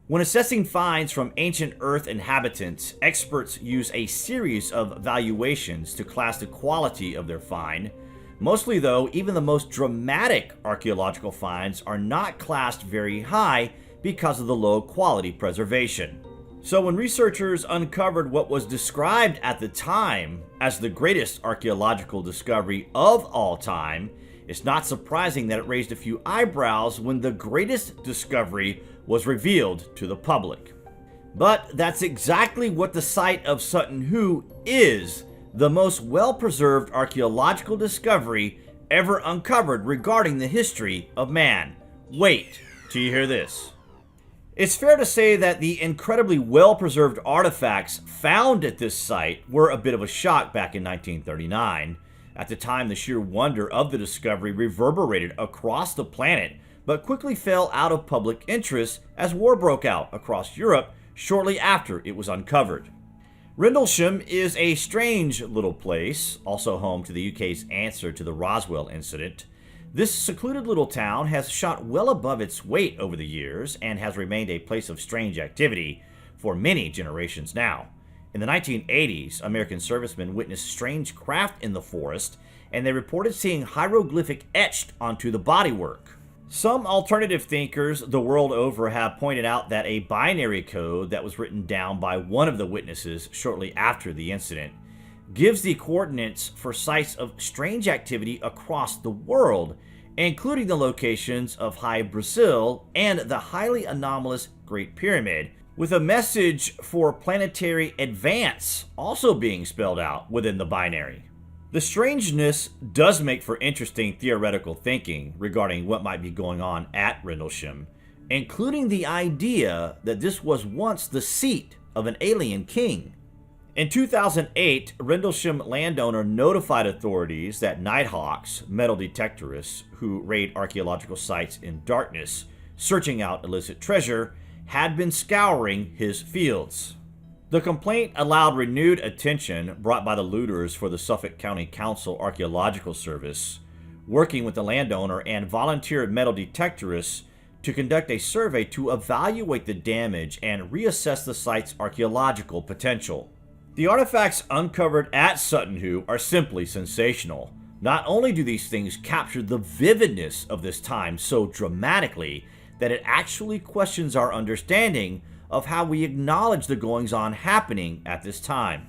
When assessing finds from ancient Earth inhabitants, experts use a series of valuations to class the quality of their find. Mostly, though, even the most dramatic archaeological finds are not classed very high because of the low quality preservation. So when researchers uncovered what was described at the time as the greatest archaeological discovery of all time, it's not surprising that it raised a few eyebrows when the greatest discovery was revealed to the public. But that's exactly what the site of Sutton Hoo is, the most well-preserved archaeological discovery ever uncovered regarding the history of man. Wait till you hear this. It's fair to say that the incredibly well-preserved artifacts found at this site were a bit of a shock back in 1939. At the time, the sheer wonder of the discovery reverberated across the planet, but quickly fell out of public interest as war broke out across Europe shortly after it was uncovered. Rendlesham is a strange little place, also home to the UK's answer to the Roswell incident. This secluded little town has shot well above its weight over the years and has remained a place of strange activity for many generations now. In the 1980s, American servicemen witnessed strange craft in the forest, and they reported seeing hieroglyphic etched onto the bodywork. Some alternative thinkers the world over have pointed out that a binary code that was written down by one of the witnesses shortly after the incident gives the coordinates for sites of strange activity across the world, including the locations of High Brazil and the highly anomalous Great Pyramid, with a message for planetary advance also being spelled out within the binary. The strangeness does make for interesting theoretical thinking regarding what might be going on at Rendlesham, including the idea that this was once the seat of an alien king. In 2008, Rendlesham landowner notified authorities that Nighthawks, metal detectorists who raid archaeological sites in darkness, searching out illicit treasure, had been scouring his fields. The complaint allowed renewed attention brought by the looters for the Suffolk County Council Archaeological Service, working with the landowner and volunteer metal detectorists to conduct a survey to evaluate the damage and reassess the site's archaeological potential. The artifacts uncovered at Sutton Hoo are simply sensational. Not only do these things capture the vividness of this time so dramatically that it actually questions our understanding of how we acknowledge the goings-on happening at this time.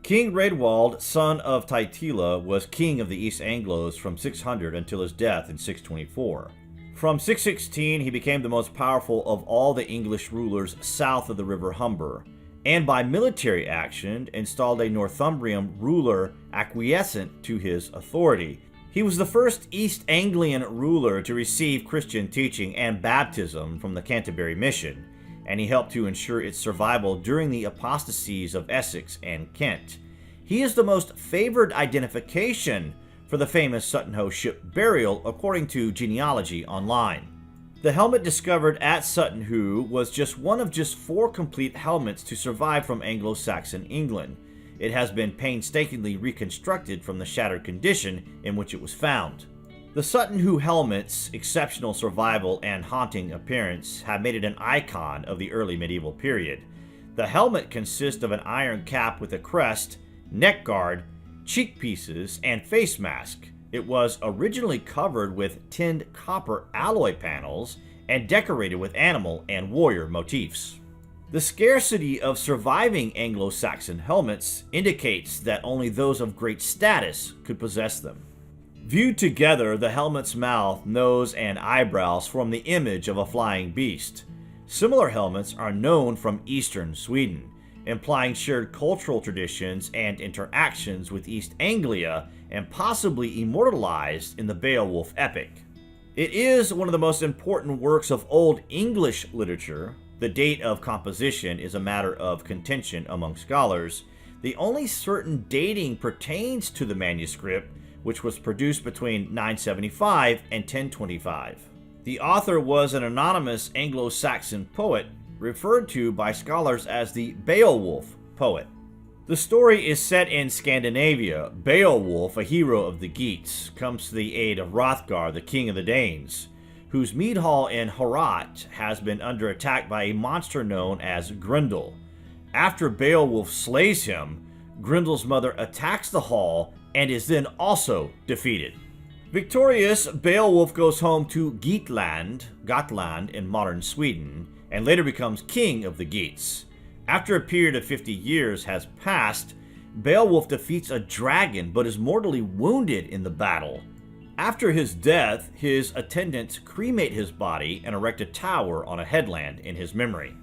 King Raedwald, son of Titila, was king of the East Anglos from 600 until his death in 624. From 616, he became the most powerful of all the English rulers south of the River Humber, and by military action installed a Northumbrian ruler acquiescent to his authority. He was the first East Anglian ruler to receive Christian teaching and baptism from the Canterbury Mission, and he helped to ensure its survival during the apostasies of Essex and Kent. He is the most favored identification for the famous Sutton Hoo ship burial according to Genealogy Online. The helmet discovered at Sutton Hoo was just one of just 4 complete helmets to survive from Anglo-Saxon England. It has been painstakingly reconstructed from the shattered condition in which it was found. The Sutton Hoo helmet's exceptional survival and haunting appearance have made it an icon of the early medieval period. The helmet consists of an iron cap with a crest, neck guard, cheek pieces, and face mask. It was originally covered with tinned copper alloy panels and decorated with animal and warrior motifs. The scarcity of surviving Anglo-Saxon helmets indicates that only those of great status could possess them. Viewed together, the helmet's mouth, nose, and eyebrows form the image of a flying beast. Similar helmets are known from eastern Sweden, implying shared cultural traditions and interactions with East Anglia and possibly immortalized in the Beowulf epic. It is one of the most important works of Old English literature. The date of composition is a matter of contention among scholars. The only certain dating pertains to the manuscript, which was produced between 975 and 1025. The author was an anonymous Anglo-Saxon poet referred to by scholars as the Beowulf poet. The story is set in Scandinavia. Beowulf, a hero of the Geats, comes to the aid of Hrothgar, the king of the Danes. whose mead hall in Herat has been under attack by a monster known as Grendel. After Beowulf slays him, Grendel's mother attacks the hall and is then also defeated. Victorious, Beowulf goes home to Gotland in modern Sweden, and later becomes king of the Geats. After a period of 50 years has passed, Beowulf defeats a dragon but is mortally wounded in the battle. After his death, his attendants cremate his body and erect a tower on a headland in his memory.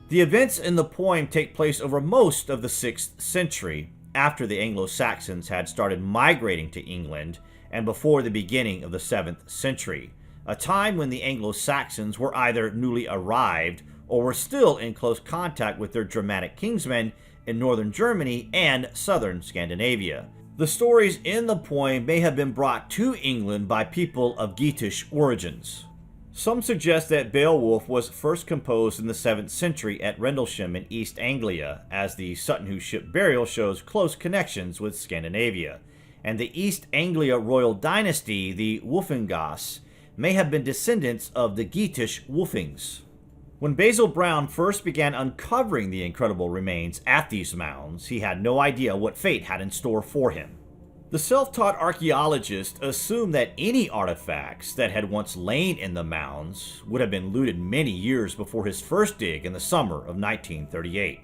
The events in the poem take place over most of the 6th century, after the Anglo-Saxons had started migrating to England and before the beginning of the 7th century, a time when the Anglo-Saxons were either newly arrived or were still in close contact with their Germanic kinsmen in northern Germany and southern Scandinavia. The stories in the poem may have been brought to England by people of Geatish origins. Some suggest that Beowulf was first composed in the 7th century at Rendlesham in East Anglia, as the Sutton Hoo ship burial shows close connections with Scandinavia, and the East Anglia royal dynasty, the Wolfingas, may have been descendants of the Geatish Wolfings. When Basil Brown first began uncovering the incredible remains at these mounds, he had no idea what fate had in store for him. The self-taught archaeologist assumed that any artifacts that had once lain in the mounds would have been looted many years before his first dig in the summer of 1938.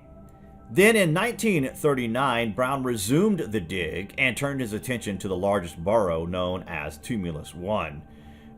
Then in 1939, Brown resumed the dig and turned his attention to the largest burrow known as Tumulus 1.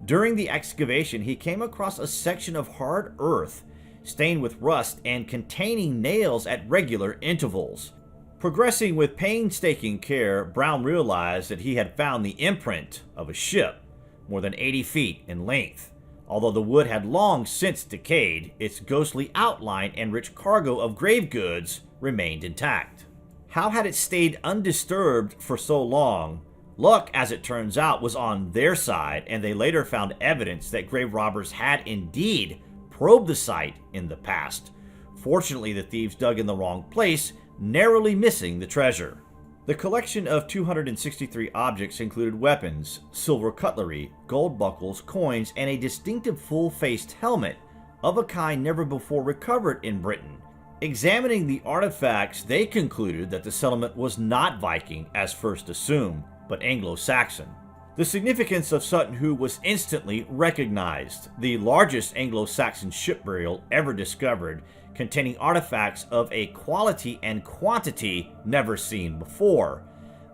During the excavation, he came across a section of hard earth stained with rust and containing nails at regular intervals. Progressing with painstaking care, Brown realized that he had found the imprint of a ship, more than 80 feet in length. Although the wood had long since decayed, its ghostly outline and rich cargo of grave goods remained intact. How had it stayed undisturbed for so long? Luck, as it turns out, was on their side, and they later found evidence that grave robbers had indeed probed the site in the past. Fortunately, the thieves dug in the wrong place, narrowly missing the treasure. The collection of 263 objects included weapons, silver cutlery, gold buckles, coins, and a distinctive full-faced helmet, of a kind never before recovered in Britain. Examining the artifacts, they concluded that the settlement was not Viking as first assumed, but Anglo-Saxon. The significance of Sutton Hoo was instantly recognized. The largest Anglo-Saxon ship burial ever discovered, containing artifacts of a quality and quantity never seen before.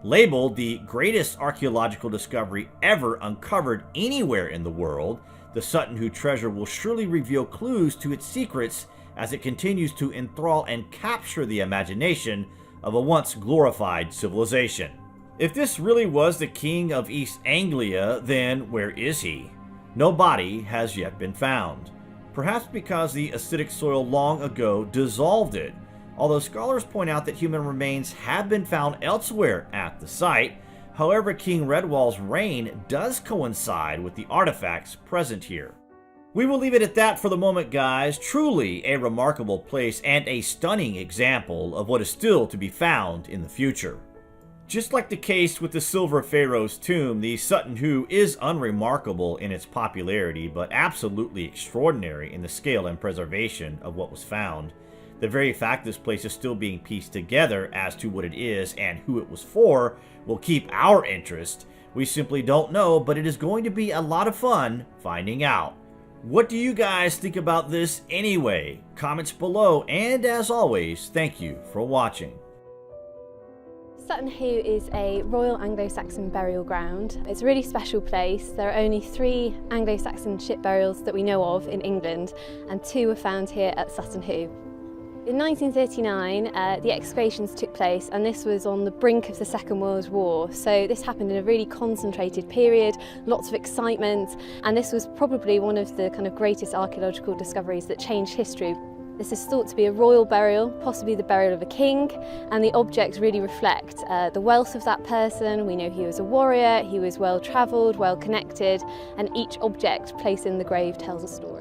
Labeled the greatest archaeological discovery ever uncovered anywhere in the world, the Sutton Hoo treasure will surely reveal clues to its secrets as it continues to enthrall and capture the imagination of a once glorified civilization. If this really was the king of East Anglia, then where is he? No body has yet been found. Perhaps because the acidic soil long ago dissolved it, although scholars point out that human remains have been found elsewhere at the site. However, King Redwall's reign does coincide with the artifacts present here. We will leave it at that for the moment, guys. Truly a remarkable place and a stunning example of what is still to be found in the future. Just like the case with the Silver Pharaoh's tomb, the Sutton Hoo is unremarkable in its popularity, but absolutely extraordinary in the scale and preservation of what was found. The very fact this place is still being pieced together as to what it is and who it was for will keep our interest. We simply don't know, but it is going to be a lot of fun finding out. What do you guys think about this anyway? Comments below, and as always, thank you for watching. Sutton Hoo is a Royal Anglo-Saxon burial ground. It's a really special place. There are only 3 Anglo-Saxon ship burials that we know of in England, and 2 were found here at Sutton Hoo. In 1939, the excavations took place, and this was on the brink of the Second World War. So this happened in a really concentrated period, lots of excitement, and this was probably one of the kind of greatest archaeological discoveries that changed history. This is thought to be a royal burial, possibly the burial of a king, and the objects really reflect the wealth of that person. We know he was a warrior, he was well travelled, well connected, and each object placed in the grave tells a story.